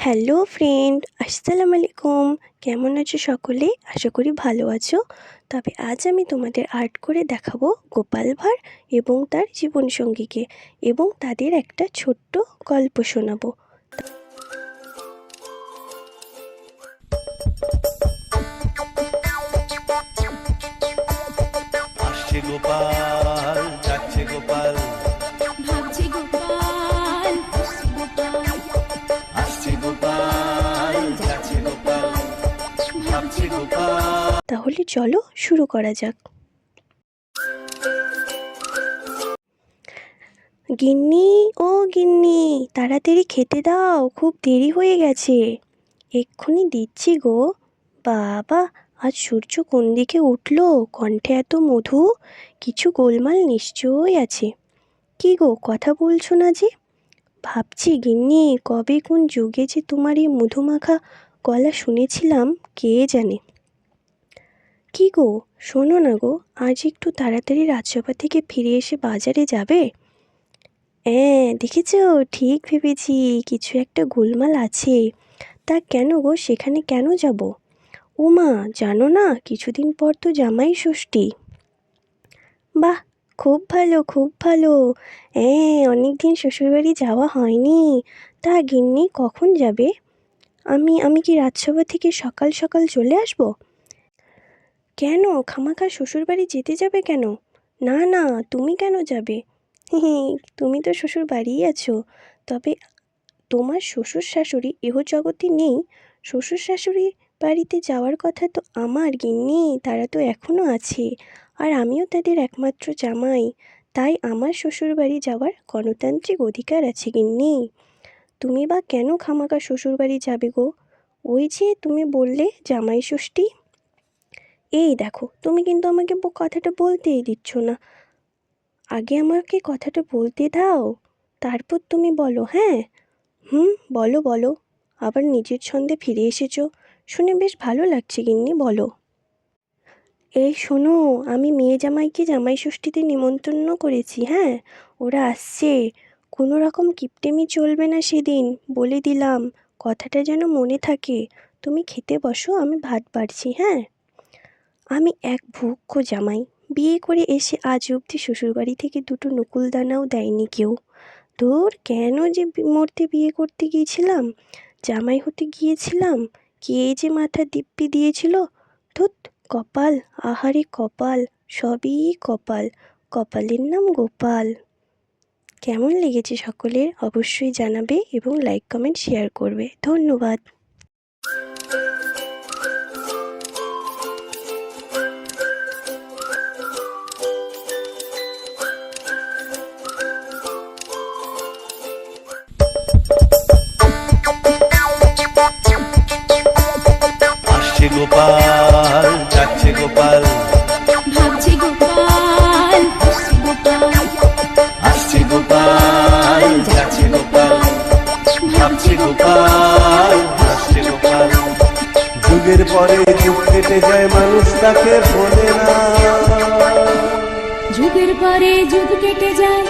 Hello friend, আসসালামু আলাইকুম। কেমন আছো সকলে? আশা করি ভালো আছো। তবে আজ আমি তোমাদের আর্ট করে দেখাবো গোপাল ভাঁড় এবং তার জীবনসঙ্গীকে, এবং তাদের একটা ছোট্ট গল্প শোনাবো। আসছে গোপাল, যাচ্ছে গোপাল, ভাবছে গোপাল, আসছে গোপাল, যাচ্ছে গোপাল, ভাবছে গোপাল। তাহলে চলো শুরু করা যাক। গিন্নি, ও গিন্নি, তাড়াতাড়ি খেতে দাও, খুব দেরি হয়ে গেছে। এক্ষুনি দিচ্ছি গো। বাবা, আজ সূর্য কোন দিকে উঠল? কণ্ঠে এত মধু, কিছু গোলমাল নিশ্চয়ই আছে। কি গো, কথা বলছো না যে? ভাবছি গিন্নি, কবে কোন যুগে যে তোমার এই মধুমাখা গলা শুনেছিলাম, কে জানে। কি গো, শোনো না গো, আজ একটু তাড়াতাড়ি রাজসভা থেকে ফিরে এসে বাজারে যাবে? হ্যাঁ, দেখেছ, ঠিক ভেবেছি, কিছু একটা গোলমাল আছে। তা কেন গো, সেখানে কেন যাব? ও মা, জানো না, কিছুদিন পর তো জামাই ষষ্ঠী। বাহ, খুব ভালো খুব ভালো। হ্যাঁ, অনেক দিন শ্বশুরবাড়ি যাওয়া হয়নি। তা গিন্নি, কখন যাবে? আমি কি রাজসভা থেকে সকাল সকাল চলে আসব? কেন, খামাখা শ্বশুরবাড়ি যেতে যাবে কেন? না না, তুমি কেন যাবে? তুমি তো শ্বশুর বাড়িই আছো। তবে তোমার শ্বশুর শাশুড়ি এহ জগতে নেই। শ্বশুর শাশুড়ি বাড়িতে যাওয়ার কথা তো আমার গিন্নি, তারা তো এখনও আছে, আর আমিও তাদের একমাত্র জামাই। তাই আমার শ্বশুর বাড়ি যাওয়ার গণতান্ত্রিক অধিকার আছে গিন্নি। তুমি বা কেন খামাকা শ্বশুর বাড়ি যাবে গো? ওই যে তুমি বললে জামাই ষষ্ঠী। এই দেখো, তুমি কিন্তু আমাকে কথাটা বলতেই দিচ্ছ না। আগে আমাকে কথাটা বলতে দাও, তারপর তুমি বলো। হ্যাঁ, বলো বলো, আবার নিজের ছন্দে ফিরে এসেছো, শুনে বেশ ভালো লাগছে গিন্নি, বলো। এই শোনো, আমি মেয়ে জামাইকে জামাই ষষ্ঠীতে নিমন্ত্রণ করেছি। হ্যাঁ, ওরা আসছে। কোনো রকম কিপটেমি চলবে না সেদিন, বলে দিলাম। কথাটা যেন মনে থাকে। তুমি খেতে বসো, আমি ভাত বাড়ছি। হ্যাঁ, আমি এক ভূক্ষ জামাই, বিয়ে করে এসে আজ অবধি শ্বশুরবাড়ি থেকে দুটো নকুলদানাও দেয়নি কেউ। ধুর, কেন যে মরতে বিয়ে করতে গিয়েছিলাম, জামাই হতে গিয়েছিলাম, কে যে মাথা দিব্যি দিয়েছিল। ধুত, কপাল, আহারে কপাল, সবই কপাল, কপালের নাম গোপাল। কেমন লেগেছে সকলের অবশ্যই জানাবে, এবং লাইক কমেন্ট শেয়ার করবে। ধন্যবাদ। আসছে গোপাল, যাচ্ছে গোপাল, ভাবছে গোপাল, আসছে গোপাল, যাচ্ছে গোপাল, ভাবছে গোপাল, আসছে গোপাল। যুগের পরে যুগ কেটে যায়, মানুষ তাকে ভোলে না। যুগের পরে যুগ কেটে যায়,